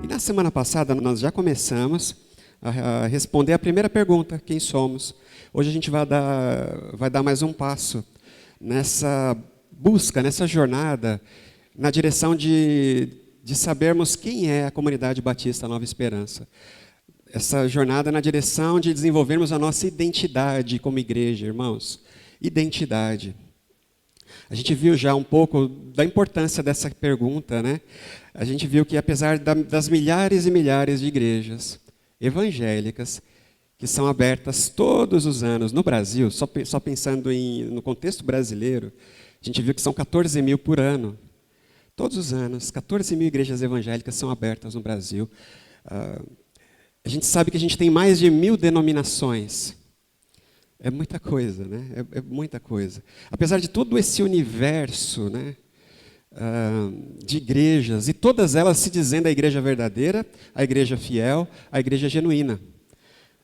E na semana passada nós já começamos a responder a primeira pergunta, quem somos? Hoje a gente vai dar mais um passo nessa busca, nessa jornada, na direção de sabermos quem é a Comunidade Batista Nova Esperança. Essa jornada na direção de desenvolvermos a nossa identidade como igreja, irmãos. Identidade. A gente viu já um pouco da importância dessa pergunta, né? A gente viu que apesar das milhares e milhares de igrejas evangélicas que são abertas todos os anos no Brasil, só pensando no contexto brasileiro, a gente viu que são 14 mil por ano. Todos os anos, 14 mil igrejas evangélicas são abertas no Brasil. A gente sabe que a gente tem mais de 1000 denominações. É muita coisa, né? É muita coisa. Apesar de todo esse universo, né, de igrejas, e todas elas se dizendo a igreja verdadeira, a igreja fiel, a igreja genuína.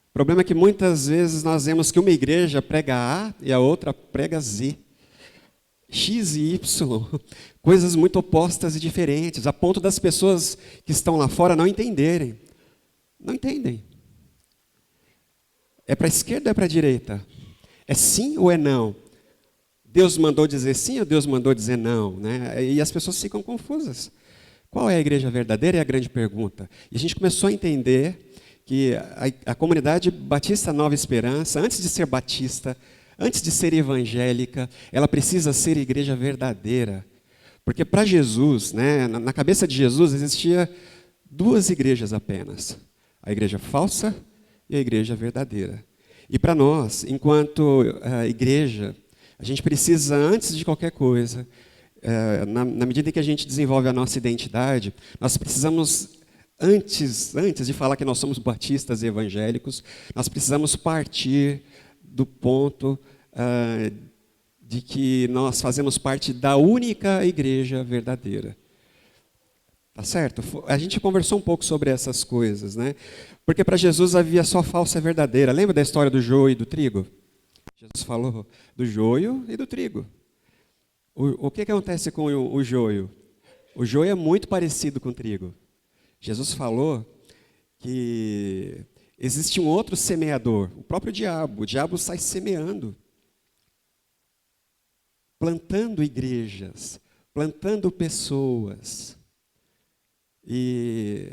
O problema é que muitas vezes nós vemos que uma igreja prega A e a outra prega Z. X e Y, coisas muito opostas e diferentes, a ponto das pessoas que estão lá fora não entenderem. Não entendem. É para a esquerda ou é para a direita? É sim ou é não? Deus mandou dizer sim ou Deus mandou dizer não? Né? E as pessoas ficam confusas. Qual é a igreja verdadeira? É a grande pergunta. E a gente começou a entender que a Comunidade Batista Nova Esperança, antes de ser batista, antes de ser evangélica, ela precisa ser igreja verdadeira. Porque para Jesus, né, na cabeça de Jesus, existia 2 igrejas apenas. A igreja falsa e a igreja verdadeira. E para nós, enquanto igreja, a gente precisa, antes de qualquer coisa, na medida em que a gente desenvolve a nossa identidade, nós precisamos, antes de falar que nós somos batistas e evangélicos, nós precisamos partir do ponto de que nós fazemos parte da única igreja verdadeira. Tá certo? A gente conversou um pouco sobre essas coisas, né? Porque para Jesus havia só falsa e verdadeira. Lembra da história do joio e do trigo? Jesus falou do joio e do trigo. O que acontece com o joio? O joio é muito parecido com o trigo. Jesus falou que existe um outro semeador, o próprio diabo. O diabo sai semeando, plantando igrejas, plantando pessoas. E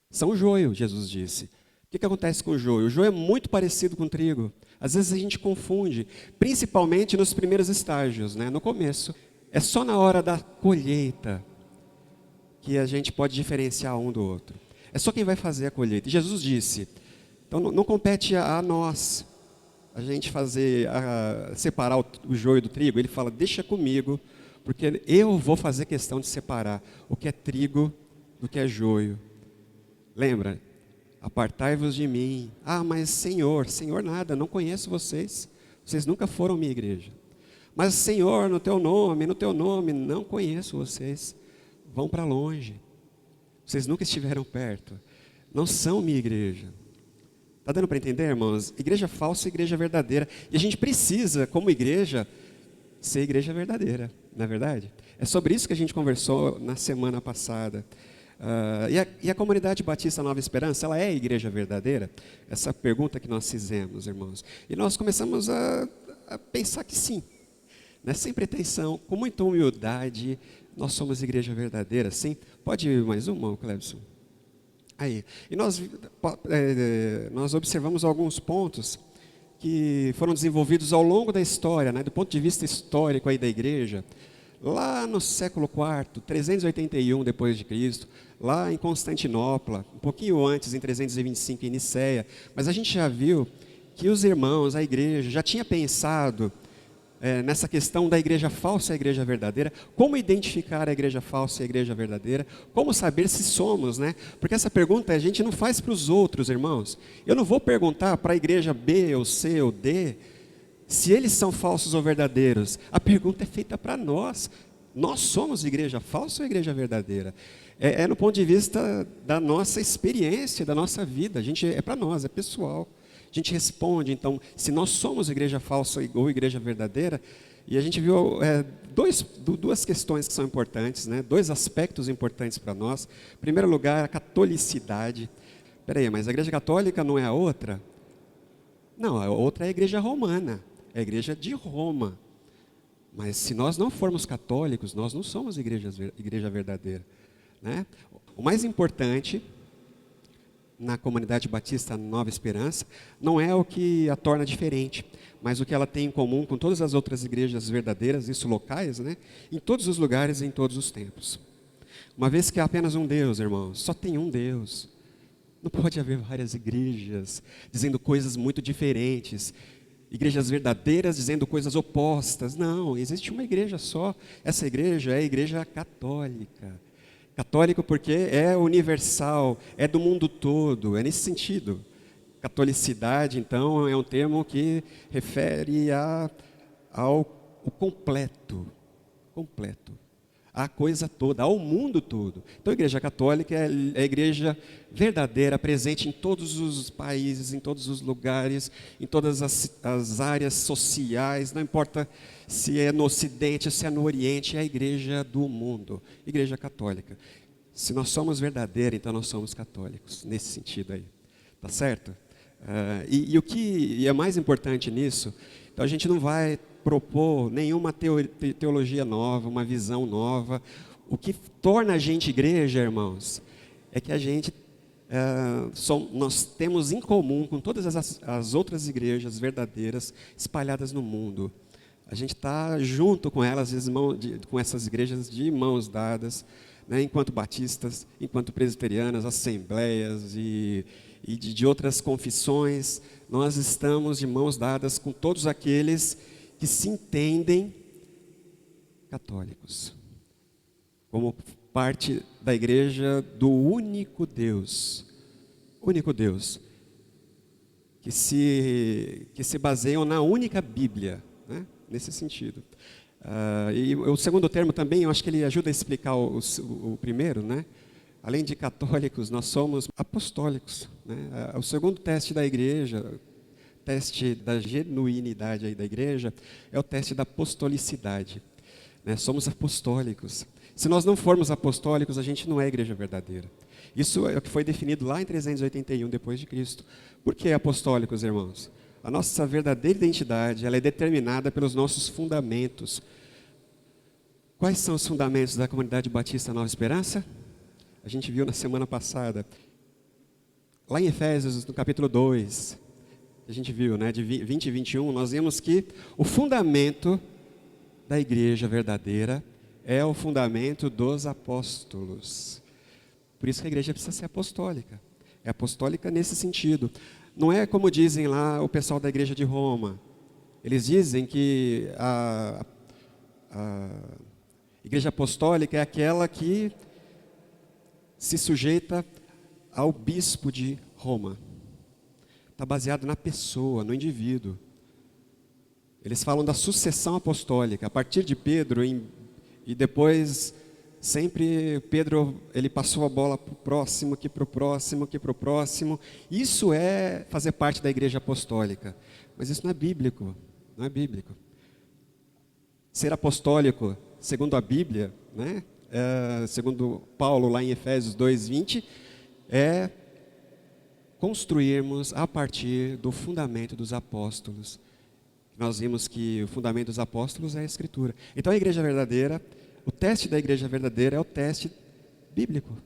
são joio, Jesus disse. O que acontece com o joio? O joio é muito parecido com o trigo. Às vezes a gente confunde, principalmente nos primeiros estágios, né? No começo. É só na hora da colheita que a gente pode diferenciar um do outro. É só quem vai fazer a colheita. E Jesus disse, então não compete a nós a gente separar o joio do trigo. Ele fala, deixa comigo, porque eu vou fazer questão de separar o que é trigo do que é joio. Lembra? Apartai-vos de mim. Ah, mas Senhor nada, não conheço vocês. Vocês nunca foram minha igreja. Mas Senhor, no teu nome, não conheço vocês. Vão para longe. Vocês nunca estiveram perto. Não são minha igreja. Está dando para entender, irmãos? Igreja falsa e igreja verdadeira. E a gente precisa, como igreja, ser igreja verdadeira, não é verdade? É sobre isso que a gente conversou na semana passada. E a Comunidade Batista Nova Esperança, ela é a igreja verdadeira? Essa pergunta que nós fizemos, irmãos. E nós começamos a pensar que sim. Né? Sem pretensão, com muita humildade, nós somos igreja verdadeira, sim. Pode ir mais uma, Clebson? Aí. E nós observamos alguns pontos que foram desenvolvidos ao longo da história, né? Do ponto de vista histórico aí da igreja. Lá no século IV, 381 depois de Cristo, lá em Constantinopla, um pouquinho antes, em 325 em Nicéia, mas a gente já viu que os irmãos, a igreja, já tinha pensado nessa questão da igreja falsa e a igreja verdadeira, como identificar a igreja falsa e a igreja verdadeira, como saber se somos, né? Porque essa pergunta a gente não faz para os outros, irmãos. Eu não vou perguntar para a igreja B, ou C, ou D, se eles são falsos ou verdadeiros. A pergunta é feita para nós. Nós somos igreja falsa ou igreja verdadeira? É no ponto de vista da nossa experiência, da nossa vida. É para nós, é pessoal. A gente responde, então, se nós somos igreja falsa ou igreja verdadeira, E a gente viu duas questões que são importantes, né? Dois aspectos importantes para nós. Em primeiro lugar, a catolicidade. Espera aí, mas a Igreja Católica não é a outra? Não, a outra é a Igreja Romana, é a Igreja de Roma. Mas se nós não formos católicos, nós não somos igreja verdadeira, né? O mais importante na comunidade batista Nova Esperança não é o que a torna diferente, mas o que ela tem em comum com todas as outras igrejas verdadeiras, isso locais, né? Em todos os lugares e em todos os tempos. Uma vez que há apenas um Deus, irmãos, só tem um Deus. Não pode haver várias igrejas dizendo coisas muito diferentes, igrejas verdadeiras dizendo coisas opostas. Não, existe uma igreja só. Essa igreja é a Igreja Católica. Católico porque é universal, é do mundo todo, é nesse sentido. Catolicidade, então, é um termo que refere ao completo, à coisa toda, ao mundo todo. Então, a Igreja Católica é a igreja verdadeira, presente em todos os países, em todos os lugares, em todas as áreas sociais, não importa se é no Ocidente, se é no Oriente, é a igreja do mundo, Igreja Católica. Se nós somos verdadeiros, então nós somos católicos, nesse sentido aí, tá certo? O que é mais importante nisso, então a gente não vai propor nenhuma teologia nova, uma visão nova. O que torna a gente igreja, irmãos, é que a gente nós temos em comum com todas as outras igrejas verdadeiras espalhadas no mundo. A gente está junto com elas, com essas igrejas de mãos dadas, né, enquanto batistas, enquanto presbiterianas, assembleias e de outras confissões. Nós estamos de mãos dadas com todos aqueles que se entendem católicos, como parte da igreja do único Deus, que se baseiam na única Bíblia, né? Nesse sentido. E o segundo termo também, eu acho que ele ajuda a explicar o primeiro, né? Além de católicos, nós somos apostólicos, né? O segundo teste da igreja, teste da genuinidade aí da igreja, é o teste da apostolicidade, né? Somos apostólicos. Se nós não formos apostólicos, a gente não é igreja verdadeira. Isso é o que foi definido lá em 381 depois de Cristo. Por que apostólicos, irmãos? A nossa verdadeira identidade, ela é determinada pelos nossos fundamentos. Quais são os fundamentos da comunidade batista Nova Esperança? A gente viu na semana passada. Lá em Efésios, no capítulo 2, a gente viu, né, de 20 e 21, nós vimos que o fundamento da igreja verdadeira é o fundamento dos apóstolos. Por isso que a igreja precisa ser apostólica. É apostólica nesse sentido. Não é como dizem lá o pessoal da igreja de Roma. Eles dizem que a igreja apostólica é aquela que se sujeita ao bispo de Roma. Está baseado na pessoa, no indivíduo. Eles falam da sucessão apostólica. A partir de Pedro, e depois, sempre Pedro, ele passou a bola para o próximo, que para o próximo, que para o próximo. Isso é fazer parte da igreja apostólica. Mas isso não é bíblico. Não é bíblico. Ser apostólico, segundo a Bíblia, né? Segundo Paulo, lá em Efésios 2:20, é construirmos a partir do fundamento dos apóstolos. Nós vimos que o fundamento dos apóstolos é a Escritura. Então a igreja verdadeira, o teste da igreja verdadeira é o teste bíblico.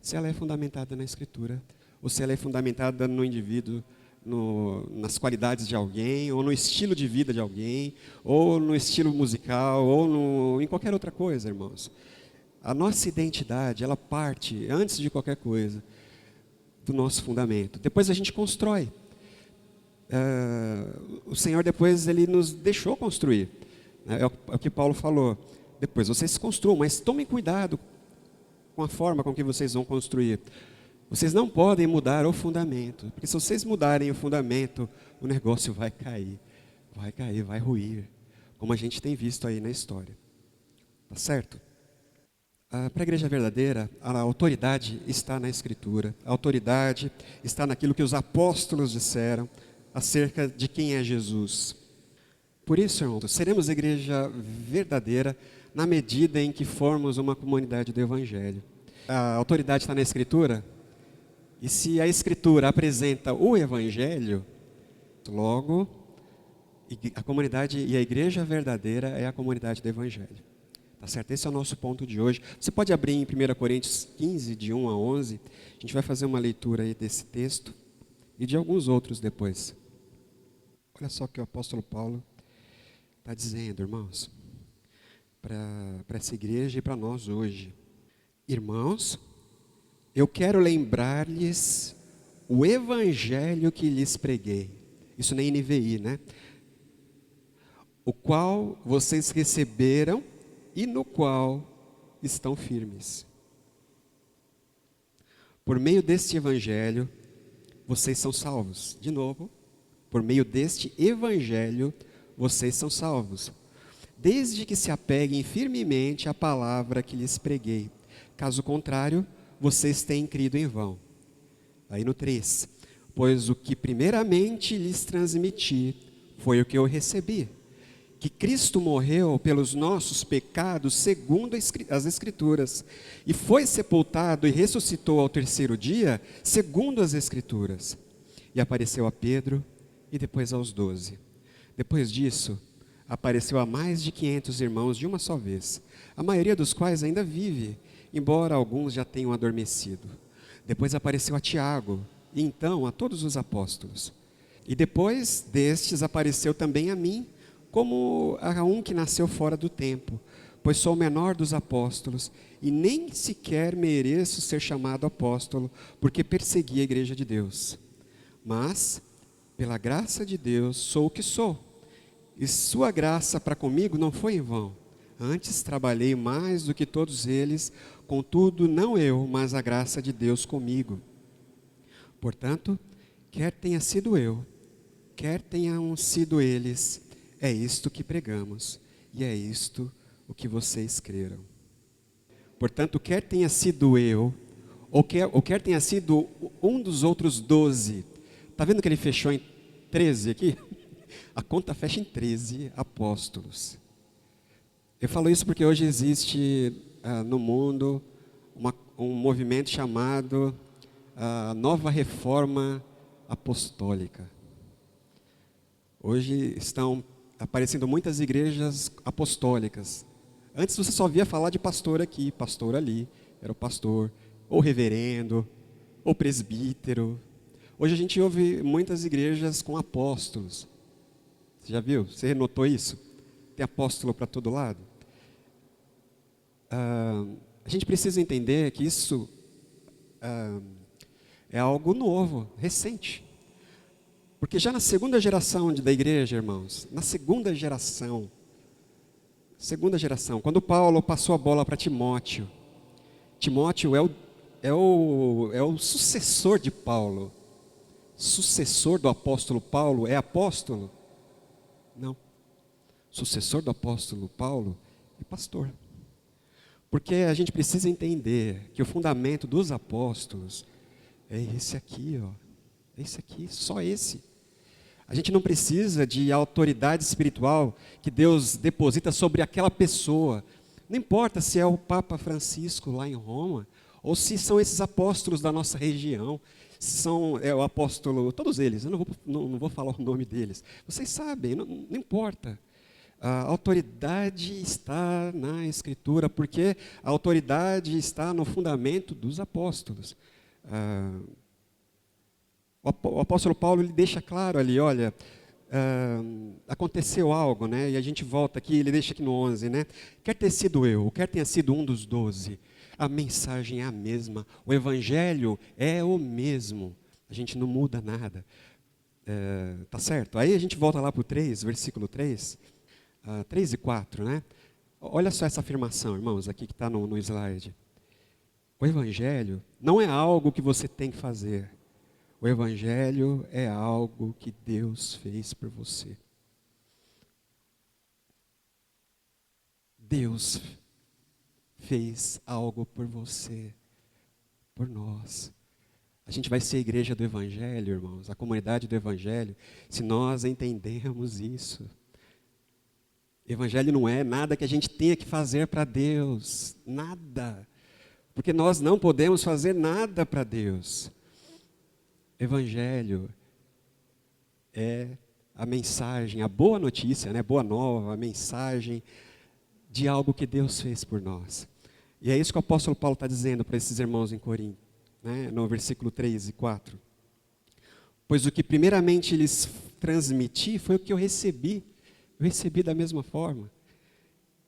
Se ela é fundamentada na Escritura, ou se ela é fundamentada no indivíduo, nas qualidades de alguém, ou no estilo de vida de alguém, ou no estilo musical, ou em qualquer outra coisa, irmãos. A nossa identidade, ela parte, antes de qualquer coisa, do nosso fundamento. Depois a gente constrói. O Senhor depois, Ele nos deixou construir. É o que Paulo falou. Depois vocês construam, mas tomem cuidado com a forma com que vocês vão construir. Vocês não podem mudar o fundamento, porque se vocês mudarem o fundamento, o negócio vai cair, vai ruir, como a gente tem visto aí na história. Tá certo? Para a igreja verdadeira, a autoridade está na Escritura, a autoridade está naquilo que os apóstolos disseram acerca de quem é Jesus. Por isso, irmãos, seremos igreja verdadeira na medida em que formos uma comunidade do Evangelho. A autoridade está na Escritura, e se a Escritura apresenta o Evangelho, logo, a comunidade e a igreja verdadeira é a comunidade do Evangelho. Tá certo? Esse é o nosso ponto de hoje. Você pode abrir em 1 Coríntios 15, de 1 a 11. A gente vai fazer uma leitura aí desse texto e de alguns outros depois. Olha só o que o apóstolo Paulo está dizendo, irmãos, para essa igreja e para nós hoje. Irmãos, eu quero lembrar-lhes o evangelho que lhes preguei. Isso na NVI, né? O qual vocês receberam e no qual estão firmes. Por meio deste evangelho, vocês são salvos. De novo, por meio deste evangelho, vocês são salvos. Desde que se apeguem firmemente à palavra que lhes preguei. Caso contrário, vocês têm crido em vão. Aí no 3. Pois o que primeiramente lhes transmiti foi o que eu recebi. Que Cristo morreu pelos nossos pecados segundo as Escrituras. E foi sepultado e ressuscitou ao terceiro dia segundo as Escrituras. E apareceu a Pedro e depois aos 12. Depois disso, apareceu a mais de 500 irmãos de uma só vez, a maioria dos quais ainda vive, embora alguns já tenham adormecido. Depois apareceu a Tiago, e então a todos os apóstolos. E depois destes apareceu também a mim, como a um que nasceu fora do tempo, pois sou o menor dos apóstolos, e nem sequer mereço ser chamado apóstolo, porque persegui a igreja de Deus. Mas, pela graça de Deus, sou o que sou. E sua graça para comigo não foi em vão. Antes trabalhei mais do que todos eles, contudo não eu, mas a graça de Deus comigo. Portanto, quer tenha sido eu, quer tenham sido eles, é isto que pregamos, e é isto o que vocês creram. Portanto, quer tenha sido eu, ou quer tenha sido um dos outros 12. Está vendo que ele fechou em 13 aqui? A conta fecha em 13 apóstolos. Eu falo isso porque hoje existe no mundo um movimento chamado Nova Reforma Apostólica. Hoje estão aparecendo muitas igrejas apostólicas. Antes você só via falar de pastor aqui, pastor ali, era o pastor, ou reverendo, ou presbítero. Hoje a gente ouve muitas igrejas com apóstolos. Você já viu? Você notou isso? Tem apóstolo para todo lado. A gente precisa entender que isso é algo novo, recente. Porque já na segunda geração da igreja, irmãos, na segunda geração, quando Paulo passou a bola para Timóteo, Timóteo é o sucessor de Paulo. Sucessor do apóstolo Paulo é apóstolo? Não. Sucessor do apóstolo Paulo é pastor. Porque a gente precisa entender que o fundamento dos apóstolos é esse aqui, ó. É esse aqui, só esse. A gente não precisa de autoridade espiritual que Deus deposita sobre aquela pessoa. Não importa se é o Papa Francisco lá em Roma, ou se são esses apóstolos da nossa região, se é o apóstolo, todos eles, eu não vou falar o nome deles. Vocês sabem, não importa. A autoridade está na Escritura, porque a autoridade está no fundamento dos apóstolos. O apóstolo Paulo ele deixa claro ali, olha, aconteceu algo, né? E a gente volta aqui, ele deixa aqui no 11, né? Quer ter sido eu, quer tenha sido um dos 12, a mensagem é a mesma, o evangelho é o mesmo, a gente não muda nada, tá certo? Aí a gente volta lá para o 3, versículo 3, 3 e 4, né? Olha só essa afirmação, irmãos, aqui que está no slide. O evangelho não é algo que você tem que fazer. O evangelho é algo que Deus fez por você. Deus fez algo por você, por nós. A gente vai ser a igreja do evangelho, irmãos, a comunidade do evangelho, se nós entendermos isso. Evangelho não é nada que a gente tenha que fazer para Deus. Nada. Porque nós não podemos fazer nada para Deus. Evangelho é a mensagem, a boa notícia, né? Boa nova, a mensagem de algo que Deus fez por nós. E é isso que o apóstolo Paulo está dizendo para esses irmãos em Corinto, né? No versículo 3 e 4. Pois o que primeiramente lhes transmiti foi o que eu recebi da mesma forma.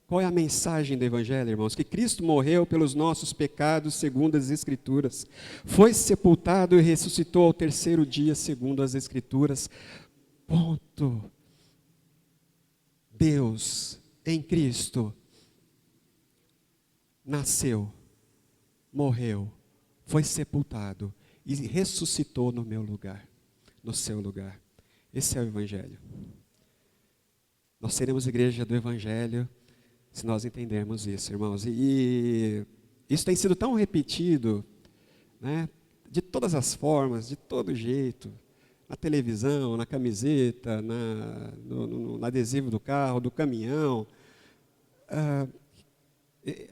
Qual é a mensagem do Evangelho, irmãos? Que Cristo morreu pelos nossos pecados, segundo as Escrituras. Foi sepultado e ressuscitou ao terceiro dia, segundo as Escrituras. Ponto. Deus, em Cristo, nasceu, morreu, foi sepultado e ressuscitou no meu lugar, no seu lugar. Esse é o Evangelho. Nós seremos igreja do Evangelho se nós entendermos isso, irmãos. E isso tem sido tão repetido, né, de todas as formas, de todo jeito, na televisão, na camiseta, no adesivo do carro, do caminhão.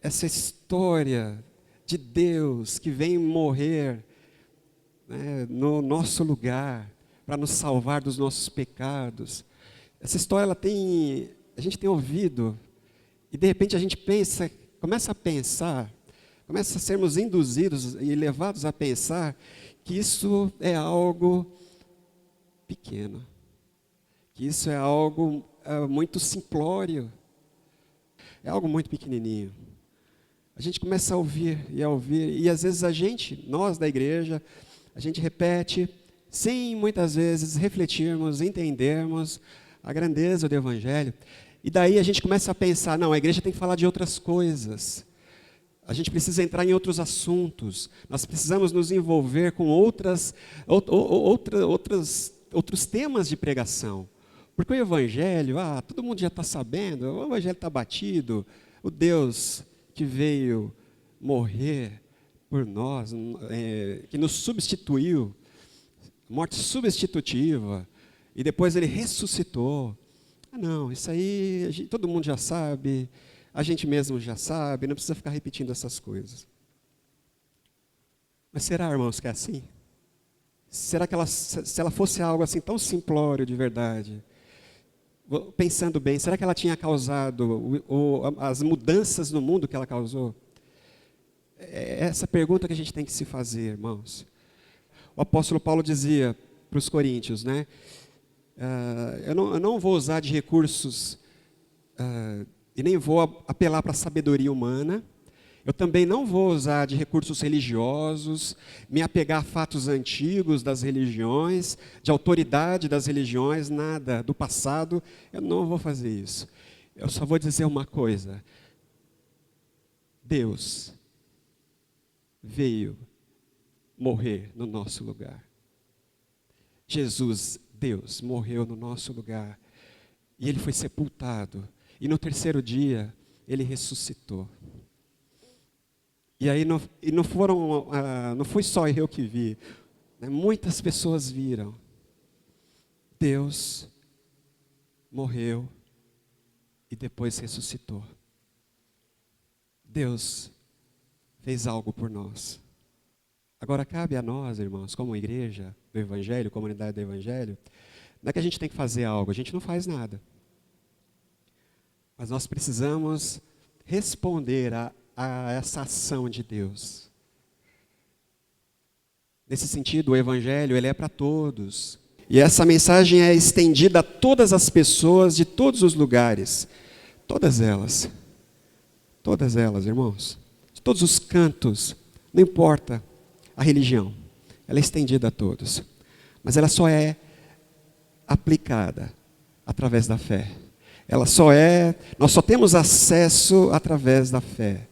Essa história de Deus que vem morrer, né, no nosso lugar, para nos salvar dos nossos pecados. Essa história a gente tem ouvido, e de repente a gente começa a sermos induzidos e levados a pensar que isso é algo pequeno, que isso é algo muito simplório, é algo muito pequenininho. A gente começa a ouvir, e às vezes nós da igreja, a gente repete, sem muitas vezes refletirmos, entendermos a grandeza do Evangelho. E daí a gente começa a pensar, não, a igreja tem que falar de outras coisas. A gente precisa entrar em outros assuntos. Nós precisamos nos envolver com outros temas de pregação. Porque o Evangelho, todo mundo já está sabendo, o Evangelho está batido. O Deus que veio morrer por nós, que nos substituiu, morte substitutiva, e depois ele ressuscitou. Não, isso aí todo mundo já sabe, a gente mesmo já sabe, não precisa ficar repetindo essas coisas. Mas será, irmãos, que é assim? Será que se ela fosse algo assim tão simplório de verdade, pensando bem, será que ela tinha causado as mudanças no mundo que ela causou? É essa pergunta que a gente tem que se fazer, irmãos. O apóstolo Paulo dizia para os coríntios, né? Eu não vou usar de recursos e nem vou apelar para a sabedoria humana. Eu também não vou usar de recursos religiosos, me apegar a fatos antigos das religiões, de autoridade das religiões, nada do passado. Eu não vou fazer isso. Eu só vou dizer uma coisa. Deus veio morrer no nosso lugar. Jesus, Deus, morreu no nosso lugar. E Ele foi sepultado. E no terceiro dia, Ele ressuscitou. E aí não fui só eu que vi, né? Muitas pessoas viram. Deus morreu e depois ressuscitou. Deus fez algo por nós. Agora cabe a nós, irmãos, como igreja do Evangelho, comunidade do Evangelho, não é que a gente tem que fazer algo, a gente não faz nada. Mas nós precisamos responder a essa ação de Deus. Nesse sentido, o Evangelho ele é para todos. E essa mensagem é estendida a todas as pessoas de todos os lugares. Todas elas, irmãos. De todos os cantos, não importa a religião. Ela é estendida a todos. Mas ela só é aplicada através da fé. Nós só temos acesso através da fé.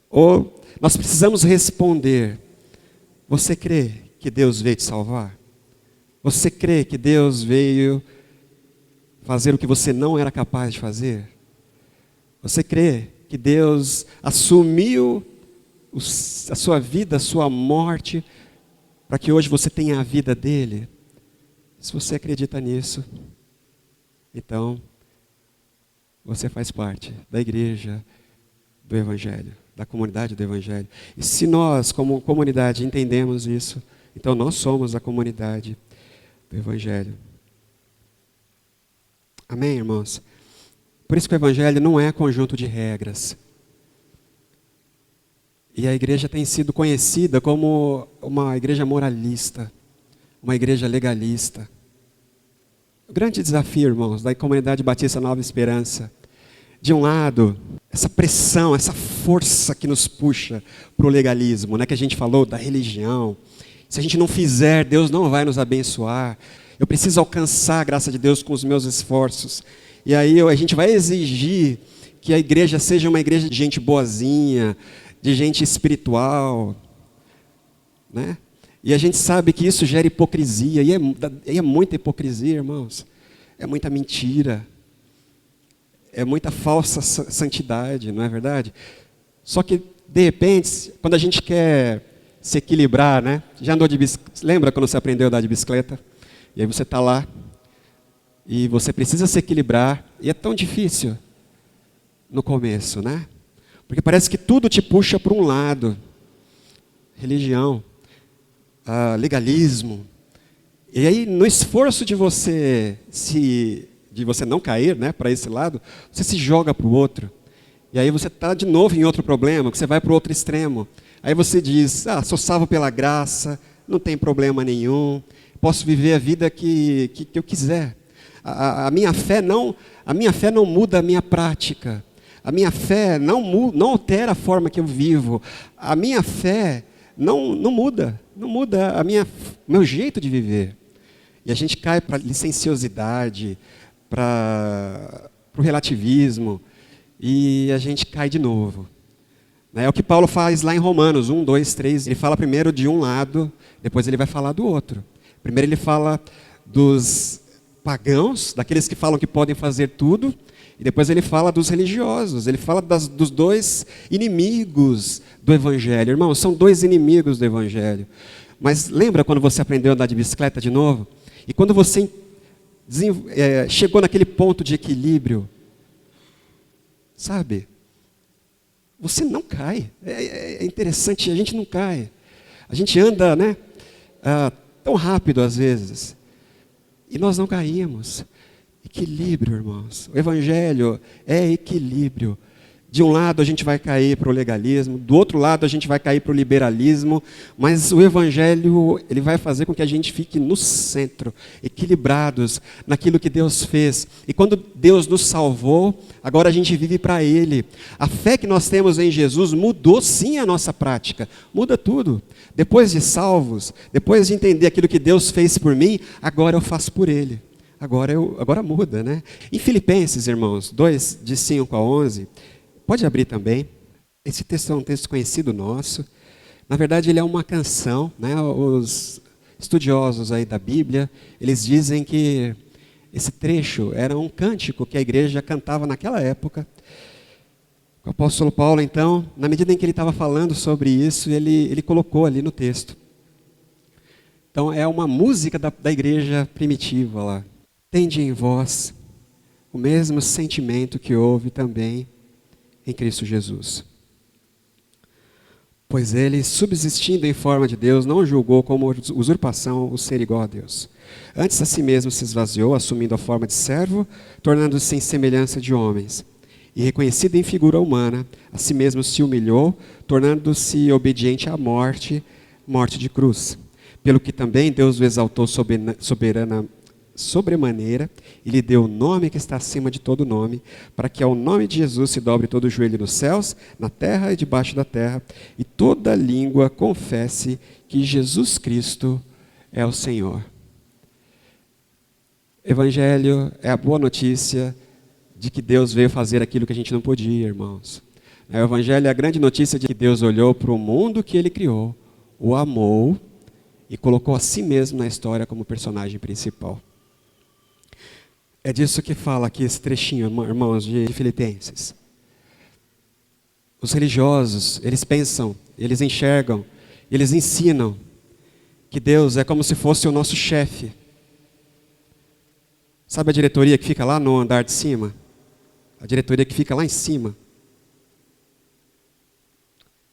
Ou nós precisamos responder: você crê que Deus veio te salvar? Você crê que Deus veio fazer o que você não era capaz de fazer? Você crê que Deus assumiu a sua vida, a sua morte, para que hoje você tenha a vida dele? Se você acredita nisso, então você faz parte da igreja do Evangelho, da comunidade do Evangelho. E se nós, como comunidade, entendemos isso, então nós somos a comunidade do Evangelho. Amém, irmãos? Por isso que o Evangelho não é conjunto de regras. E a igreja tem sido conhecida como uma igreja moralista, uma igreja legalista. O grande desafio, irmãos, da comunidade Batista Nova Esperança, de um lado, essa pressão, essa força que nos puxa para o legalismo, né, que a gente falou da religião. Se a gente não fizer, Deus não vai nos abençoar. Eu preciso alcançar a graça de Deus com os meus esforços. E aí a gente vai exigir que a igreja seja uma igreja de gente boazinha, de gente espiritual, né? E a gente sabe que isso gera hipocrisia, e é muita hipocrisia, irmãos. É muita mentira. É muita falsa santidade, não é verdade? Só que, de repente, quando a gente quer se equilibrar, né? Já andou de bicicleta? Lembra quando você aprendeu a andar de bicicleta? E aí você está lá, e você precisa se equilibrar, e é tão difícil no começo, né? Porque parece que tudo te puxa para um lado. Religião, legalismo. E aí, no esforço de você não cair, né, para esse lado, você se joga para o outro. E aí você está de novo em outro problema, que você vai para o outro extremo. Aí você diz, sou salvo pela graça, não tem problema nenhum, posso viver a vida que eu quiser. A minha fé não muda a minha prática. A minha fé não altera a forma que eu vivo. A minha fé não muda meu jeito de viver. E a gente cai para a licenciosidade, para o relativismo, e a gente cai de novo. É o que Paulo faz lá em Romanos 1, 2, 3. Ele fala primeiro de um lado, depois ele vai falar do outro. Primeiro ele fala dos pagãos, daqueles que falam que podem fazer tudo, e depois ele fala dos religiosos, ele fala dos dois inimigos do Evangelho. Irmãos, são dois inimigos do Evangelho. Mas lembra quando você aprendeu a andar de bicicleta de novo? E quando você chegou naquele ponto de equilíbrio, sabe? Você não cai. É interessante, a gente não cai. A gente anda, né, tão rápido às vezes, e nós não caímos. Equilíbrio, irmãos. O Evangelho é equilíbrio. De um lado a gente vai cair para o legalismo, do outro lado a gente vai cair para o liberalismo, mas o Evangelho, ele vai fazer com que a gente fique no centro, equilibrados naquilo que Deus fez. E quando Deus nos salvou, agora a gente vive para Ele. A fé que nós temos em Jesus mudou sim a nossa prática, muda tudo. Depois de salvos, depois de entender aquilo que Deus fez por mim, agora eu faço por Ele. Agora muda, né? Em Filipenses, irmãos, 2, de 5 a 11, pode abrir também. Esse texto é um texto conhecido nosso. Na verdade, ele é uma canção, né? Os estudiosos aí da Bíblia, eles dizem que esse trecho era um cântico que a igreja cantava naquela época. O apóstolo Paulo, então, na medida em que ele estava falando sobre isso, ele colocou ali no texto. Então, é uma música da igreja primitiva lá. Tende em vós o mesmo sentimento que houve também em Cristo Jesus. Pois ele, subsistindo em forma de Deus, não julgou como usurpação o ser igual a Deus. Antes a si mesmo se esvaziou, assumindo a forma de servo, tornando-se em semelhança de homens. E reconhecido em figura humana, a si mesmo se humilhou, tornando-se obediente à morte, morte de cruz. Pelo que também Deus o exaltou sobremaneira, e lhe deu o nome que está acima de todo nome, para que ao nome de Jesus se dobre todo o joelho nos céus, na terra e debaixo da terra, e toda língua confesse que Jesus Cristo é o Senhor. Evangelho é a boa notícia de que Deus veio fazer aquilo que a gente não podia, irmãos. O Evangelho é a grande notícia de que Deus olhou para o mundo que Ele criou, o amou e colocou a si mesmo na história como personagem principal. É disso que fala aqui esse trechinho, irmãos, de Filipenses. Os religiosos, eles pensam, eles enxergam, eles ensinam que Deus é como se fosse o nosso chefe. Sabe a diretoria que fica lá no andar de cima? A diretoria que fica lá em cima.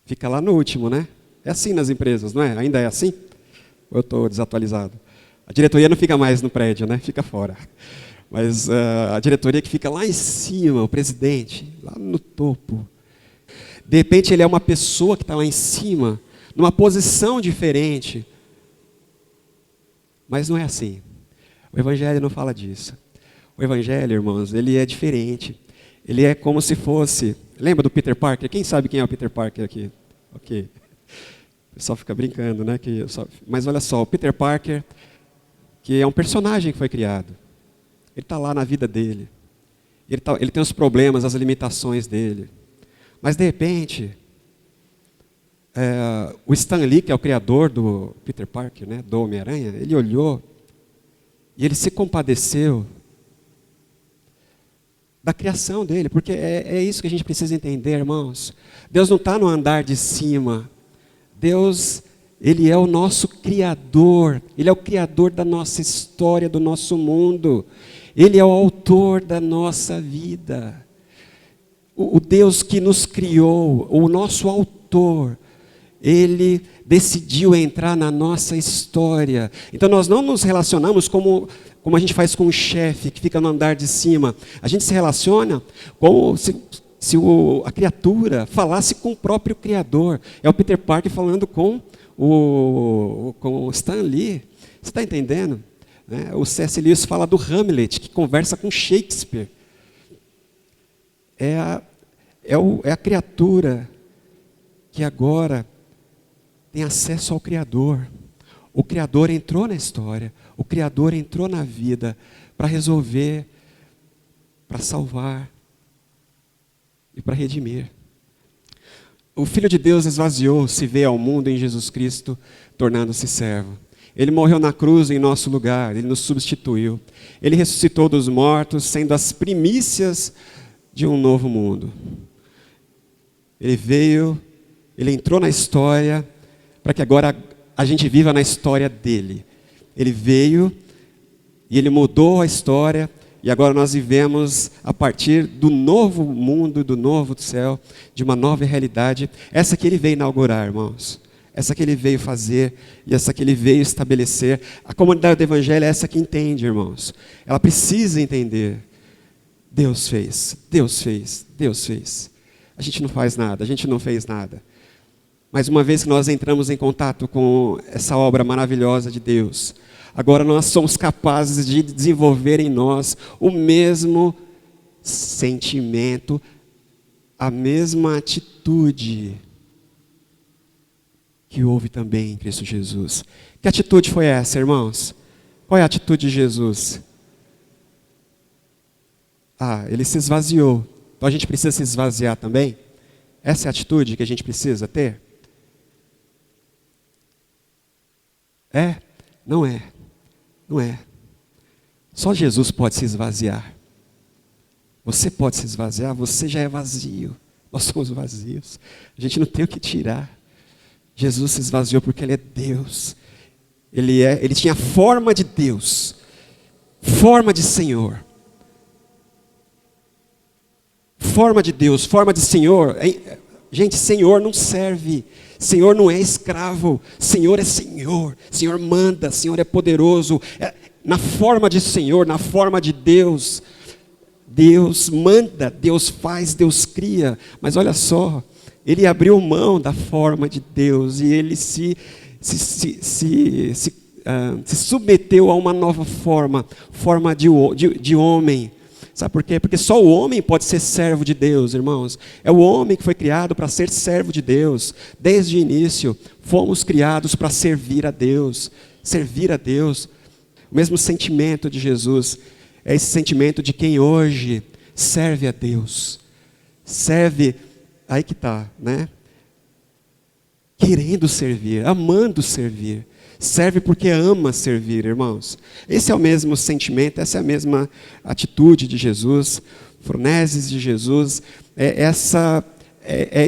Fica lá no último, né? É assim nas empresas, não é? Ainda é assim? Ou eu estou desatualizado? A diretoria não fica mais no prédio, né? Fica fora. Mas a diretoria que fica lá em cima, o presidente, lá no topo. De repente ele é uma pessoa que está lá em cima, numa posição diferente. Mas não é assim. O Evangelho não fala disso. O Evangelho, irmãos, ele é diferente. Ele é como se fosse... Lembra do Peter Parker? Quem sabe quem é o Peter Parker aqui? Ok. O pessoal fica brincando, né? Mas olha só, o Peter Parker, que é um personagem que foi criado. Ele está lá na vida dele. Ele tem os problemas, as limitações dele. Mas, de repente, o Stan Lee, que é o criador do Peter Parker, né, do Homem-Aranha, ele olhou e ele se compadeceu da criação dele, porque é isso que a gente precisa entender, irmãos. Deus não está no andar de cima. Deus, Ele é o nosso Criador. Ele é o Criador da nossa história, do nosso mundo. Ele é o autor da nossa vida. O Deus que nos criou, o nosso autor, Ele decidiu entrar na nossa história. Então nós não nos relacionamos como a gente faz com o chefe que fica no andar de cima. A gente se relaciona como se a criatura falasse com o próprio Criador. É o Peter Parker falando com o Stan Lee. Você está entendendo? O C.S. Lewis fala do Hamlet, que conversa com Shakespeare. É a criatura que agora tem acesso ao Criador. O Criador entrou na história. O Criador entrou na vida para resolver, para salvar e para redimir. O Filho de Deus esvaziou-se, veio ao mundo em Jesus Cristo, tornando-se servo. Ele morreu na cruz em nosso lugar, Ele nos substituiu. Ele ressuscitou dos mortos, sendo as primícias de um novo mundo. Ele veio, Ele entrou na história, para que agora a gente viva na história dEle. Ele veio e Ele mudou a história, e agora nós vivemos a partir do novo mundo, do novo céu, de uma nova realidade. Essa que Ele veio inaugurar, irmãos. Essa que Ele veio fazer e essa que Ele veio estabelecer. A comunidade do Evangelho é essa que entende, irmãos. Ela precisa entender. Deus fez, Deus fez, Deus fez. A gente não faz nada, a gente não fez nada. Mas uma vez que nós entramos em contato com essa obra maravilhosa de Deus, agora nós somos capazes de desenvolver em nós o mesmo sentimento, a mesma atitude que houve também em Cristo Jesus. Que atitude foi essa, irmãos? Qual é a atitude de Jesus? Ele se esvaziou. Então a gente precisa se esvaziar também? Essa é a atitude que a gente precisa ter? Não é. Não é. Só Jesus pode se esvaziar. Você pode se esvaziar, você já é vazio. Nós somos vazios. A gente não tem o que tirar. Jesus se esvaziou porque Ele é Deus. Ele tinha forma de Deus. Forma de Senhor. Forma de Deus, forma de Senhor. Gente, Senhor não serve. Senhor não é escravo. Senhor é Senhor. Senhor manda, Senhor é poderoso. Na forma de Senhor, na forma de Deus. Deus manda, Deus faz, Deus cria. Mas olha só, Ele abriu mão da forma de Deus e Ele se submeteu a uma nova forma de homem. Sabe por quê? Porque só o homem pode ser servo de Deus, irmãos. É o homem que foi criado para ser servo de Deus. Desde o início, fomos criados para servir a Deus. Servir a Deus. O mesmo sentimento de Jesus é esse sentimento de quem hoje serve a Deus. Serve, aí que está, né? Querendo servir, amando servir. Serve porque ama servir, irmãos. Esse é o mesmo sentimento, essa é a mesma atitude de Jesus, freneses de Jesus. É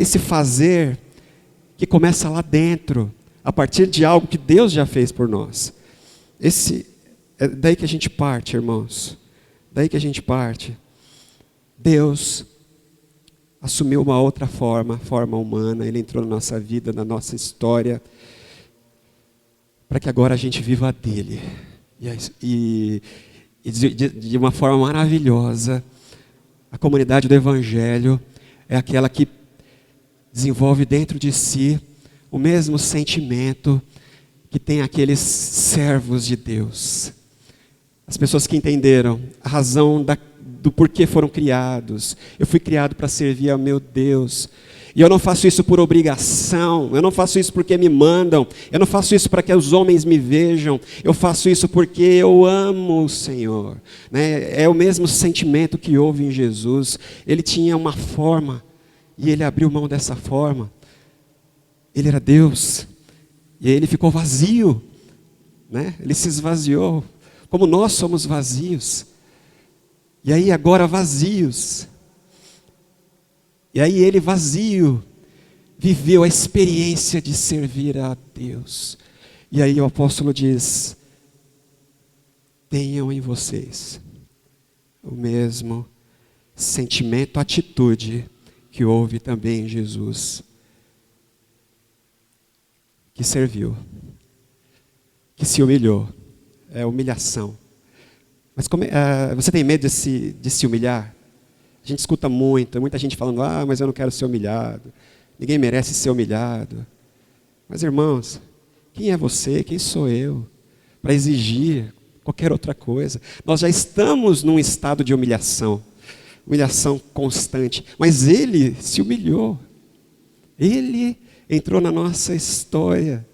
esse fazer que começa lá dentro, a partir de algo que Deus já fez por nós. É daí que a gente parte, irmãos. Daí que a gente parte. Deus assumiu uma outra forma humana. Ele entrou na nossa vida, na nossa história, para que agora a gente viva a dele. E de uma forma maravilhosa, a comunidade do Evangelho é aquela que desenvolve dentro de si o mesmo sentimento que tem aqueles servos de Deus. As pessoas que entenderam a razão do porquê foram criados. Eu fui criado para servir ao meu Deus. E eu não faço isso por obrigação, eu não faço isso porque me mandam, eu não faço isso para que os homens me vejam, eu faço isso porque eu amo o Senhor. Né? É o mesmo sentimento que houve em Jesus. Ele tinha uma forma e ele abriu mão dessa forma. Ele era Deus e ele ficou vazio, né? Ele se esvaziou, como nós somos vazios. E aí agora vazios. E aí ele vazio, viveu a experiência de servir a Deus. E aí o apóstolo diz, tenham em vocês o mesmo sentimento, atitude que houve também em Jesus, que serviu, que se humilhou. É humilhação. Mas você tem medo de se humilhar? A gente escuta muita gente falando, mas eu não quero ser humilhado. Ninguém merece ser humilhado. Mas irmãos, quem é você, quem sou eu, para exigir qualquer outra coisa? Nós já estamos num estado de humilhação constante. Mas ele se humilhou. Ele entrou na nossa história,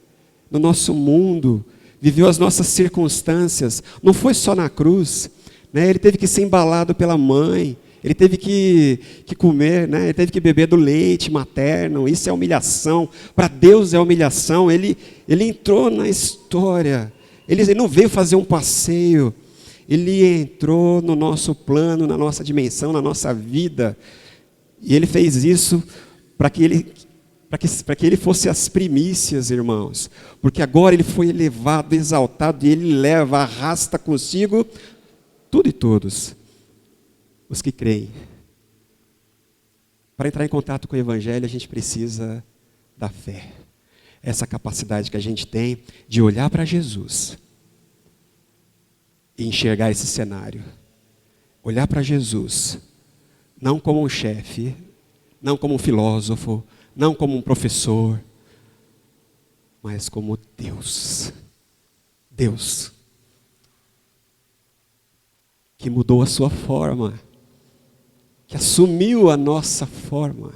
no nosso mundo, viveu as nossas circunstâncias. Não foi só na cruz, né? Ele teve que ser embalado pela mãe. Ele teve que comer, né? Ele teve que beber do leite materno. Isso é humilhação. Para Deus é humilhação. Ele entrou na história. Ele não veio fazer um passeio. Ele entrou no nosso plano, na nossa dimensão, na nossa vida. E ele fez isso para que ele fosse as primícias, irmãos. Porque agora ele foi elevado, exaltado, e ele arrasta consigo tudo e todos os que creem. Para entrar em contato com o Evangelho, a gente precisa da fé. Essa capacidade que a gente tem de olhar para Jesus e enxergar esse cenário. Olhar para Jesus, não como um chefe, não como um filósofo, não como um professor, mas como Deus. Deus, que mudou a sua forma, que assumiu a nossa forma,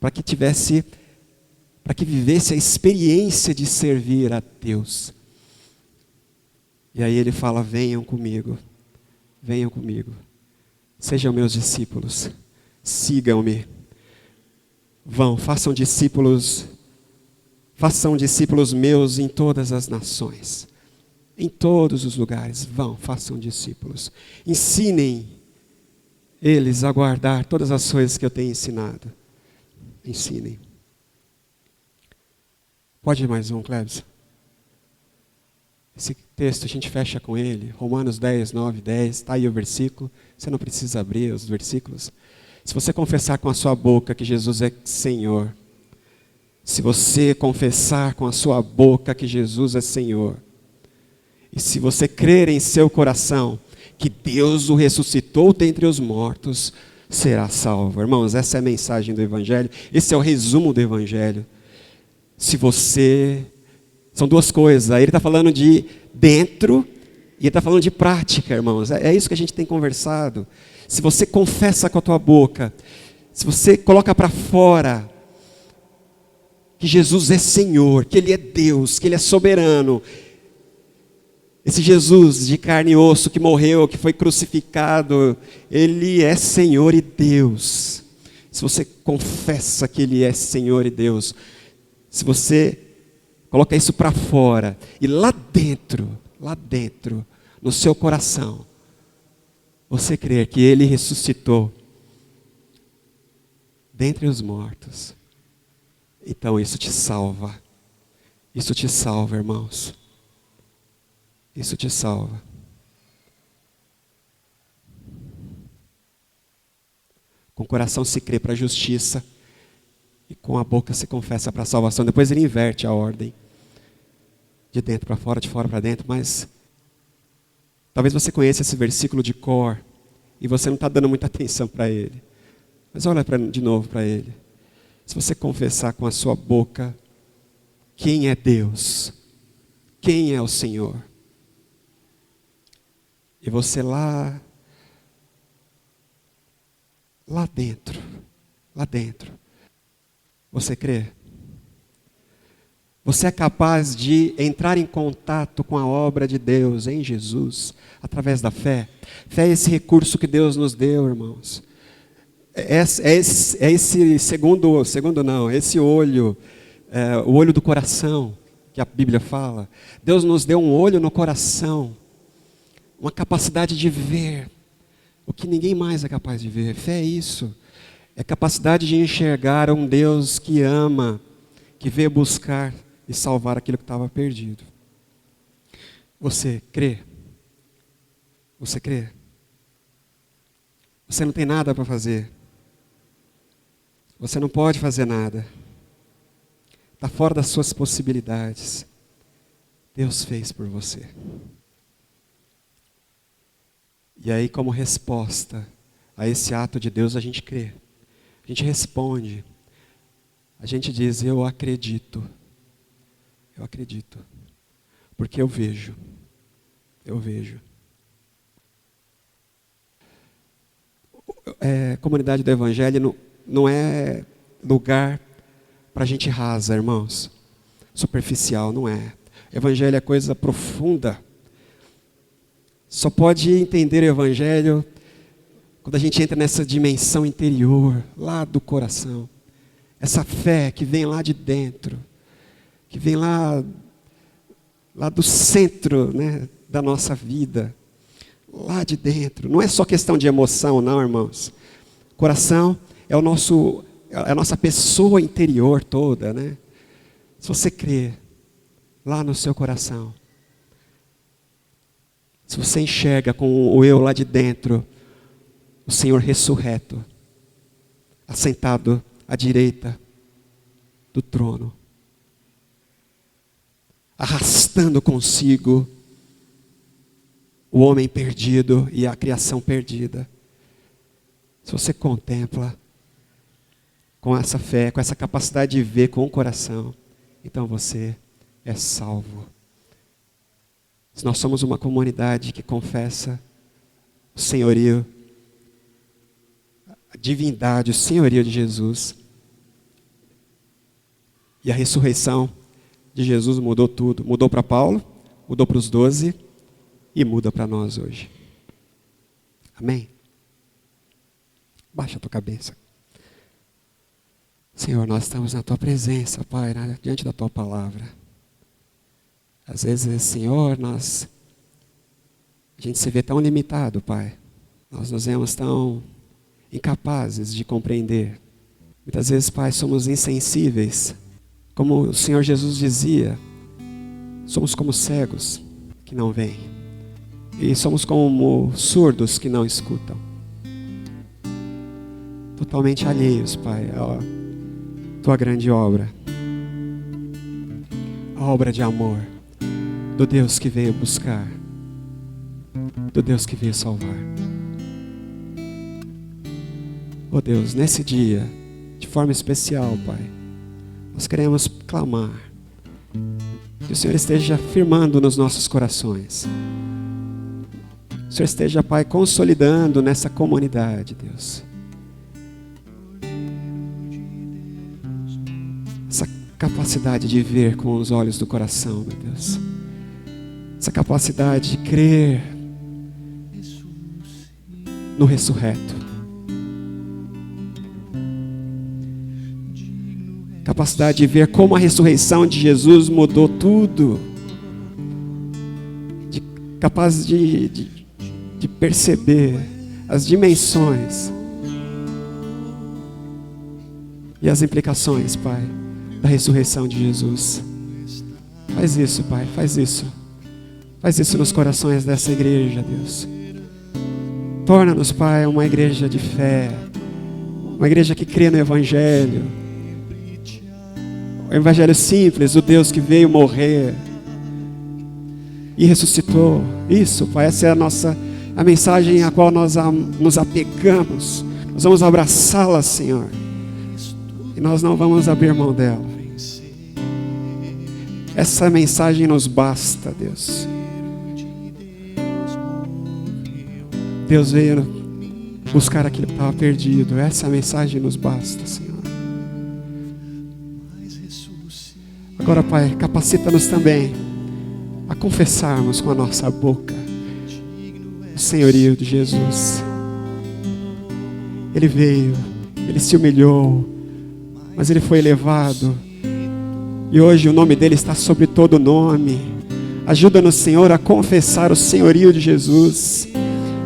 para que vivesse a experiência de servir a Deus. E aí ele fala, venham comigo, sejam meus discípulos, sigam-me, façam discípulos meus em todas as nações, em todos os lugares, façam discípulos, ensinem eles a guardar todas as coisas que eu tenho ensinado. Ensinem. Pode ir mais um, Cleves? Esse texto a gente fecha com ele, Romanos 10, 9, 10, está aí o versículo, você não precisa abrir os versículos. Se você confessar com a sua boca que Jesus é Senhor, se você confessar com a sua boca que Jesus é Senhor, e se você crer em seu coração que Deus o ressuscitou dentre os mortos, será salvo. Irmãos, essa é a mensagem do Evangelho, esse é o resumo do Evangelho. São duas coisas, aí ele está falando de dentro, e ele está falando de prática, irmãos, é isso que a gente tem conversado. Se você confessa com a tua boca, se você coloca para fora que Jesus é Senhor, que Ele é Deus, que Ele é soberano, esse Jesus de carne e osso que morreu, que foi crucificado, Ele é Senhor e Deus. Se você confessa que Ele é Senhor e Deus, se você coloca isso para fora, e lá dentro, no seu coração, você crer que Ele ressuscitou dentre os mortos, então isso te salva. Isso te salva, irmãos. Isso te salva. Com o coração se crê para a justiça e com a boca se confessa para a salvação. Depois ele inverte a ordem. De dentro para fora, de fora para dentro, mas talvez você conheça esse versículo de cor e você não está dando muita atenção para ele. Mas olha de novo para ele. Se você confessar com a sua boca quem é Deus, quem é o Senhor, e você lá dentro, você crê? Você é capaz de entrar em contato com a obra de Deus em Jesus, através da fé? Fé é esse recurso que Deus nos deu, irmãos. Esse olho, o olho do coração, que a Bíblia fala. Deus nos deu um olho no coração, uma capacidade de ver o que ninguém mais é capaz de ver. Fé é isso, é capacidade de enxergar um Deus que ama, que veio buscar e salvar aquilo que estava perdido. Você crê? Você crê? Você não tem nada para fazer. Você não pode fazer nada. Está fora das suas possibilidades. Deus fez por você. E aí, como resposta a esse ato de Deus, a gente crê. A gente responde. A gente diz, eu acredito. Eu acredito, porque eu vejo. Comunidade do Evangelho não é lugar para gente rasa, irmãos. Superficial, não é. Evangelho é coisa profunda. Só pode entender o Evangelho quando a gente entra nessa dimensão interior, lá do coração. Essa fé que vem lá de dentro. Que vem lá do centro, né, da nossa vida, lá de dentro. Não é só questão de emoção, não, irmãos. Coração é a nossa pessoa interior toda, né? Se você crê lá no seu coração, se você enxerga com o eu lá de dentro, o Senhor ressurreto, assentado à direita do trono, arrastando consigo o homem perdido e a criação perdida. Se você contempla com essa fé, com essa capacidade de ver com o coração, então você é salvo. Se nós somos uma comunidade que confessa o senhorio, a divindade, o senhorio de Jesus, e a ressurreição de Jesus mudou tudo. Mudou para Paulo, mudou para os 12 e muda para nós hoje. Amém? Baixa a tua cabeça. Senhor, nós estamos na tua presença, Pai, diante da tua palavra. Às vezes, Senhor, a gente se vê tão limitado, Pai. Nós nos vemos tão incapazes de compreender. Muitas vezes, Pai, somos insensíveis. Como o Senhor Jesus dizia, somos como cegos que não veem. E somos como surdos que não escutam. Totalmente alheios, Pai, à tua grande obra. A obra de amor do Deus que veio buscar, do Deus que veio salvar. Oh Deus, nesse dia, de forma especial, Pai, nós queremos clamar que o Senhor esteja firmando nos nossos corações. O Senhor esteja, Pai, consolidando nessa comunidade, Deus. Essa capacidade de ver com os olhos do coração, meu Deus. Essa capacidade de crer no ressurreto. Capacidade de ver como a ressurreição de Jesus mudou tudo. Capaz de perceber as dimensões e as implicações, Pai, da ressurreição de Jesus. Faz isso, Pai, faz isso. Faz isso nos corações dessa igreja, Deus. Torna-nos, Pai, uma igreja de fé, Uma igreja que crê no Evangelho. O Evangelho simples, o Deus que veio morrer e ressuscitou. Isso, Pai, essa é a mensagem à qual nós nos apegamos. Nós vamos abraçá-la, Senhor. E nós não vamos abrir mão dela. Essa mensagem nos basta, Deus. Deus veio buscar aquilo que estava perdido. Essa mensagem nos basta, Senhor. Agora, Pai, capacita-nos também a confessarmos com a nossa boca o senhorio de Jesus. Ele veio, Ele se humilhou, mas Ele foi elevado. E hoje o nome dEle está sobre todo nome. Ajuda-nos, Senhor, a confessar o senhorio de Jesus,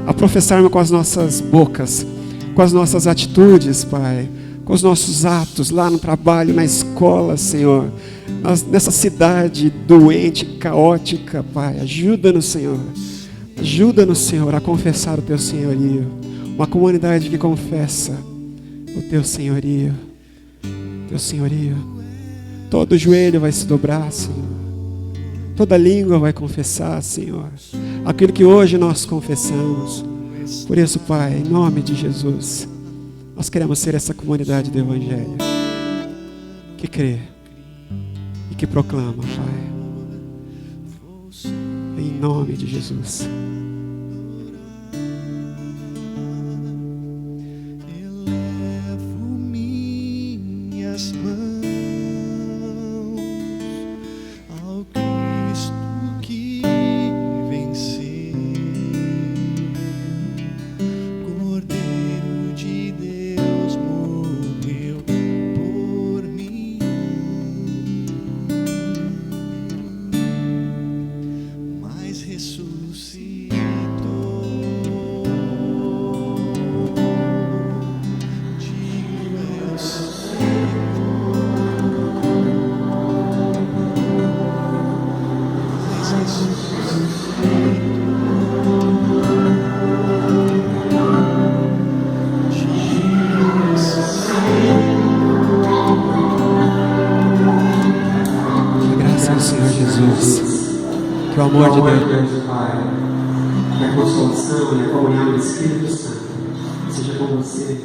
a professarmos com as nossas bocas, com as nossas atitudes, Pai, com os nossos atos lá no trabalho, na escola, Senhor, nessa cidade doente, caótica, Pai. Ajuda-nos, Senhor. Ajuda-nos, Senhor, a confessar o Teu senhorio. Uma comunidade que confessa o Teu senhorio. Teu senhorio. Todo joelho vai se dobrar, Senhor. Toda língua vai confessar, Senhor, aquilo que hoje nós confessamos. Por isso, Pai, em nome de Jesus, nós queremos ser essa comunidade do Evangelho que crê e que proclama, Pai. Em nome de Jesus. Elevo minhas mãos ao Cristo que venceu, Cordeiro de Deus morreu por mim, mas ressuscitou. Digo eu mas Que a graça do Senhor Jesus, que o amor de Deus, Pai, que a consolação e a comunhão do Espírito Santo seja com você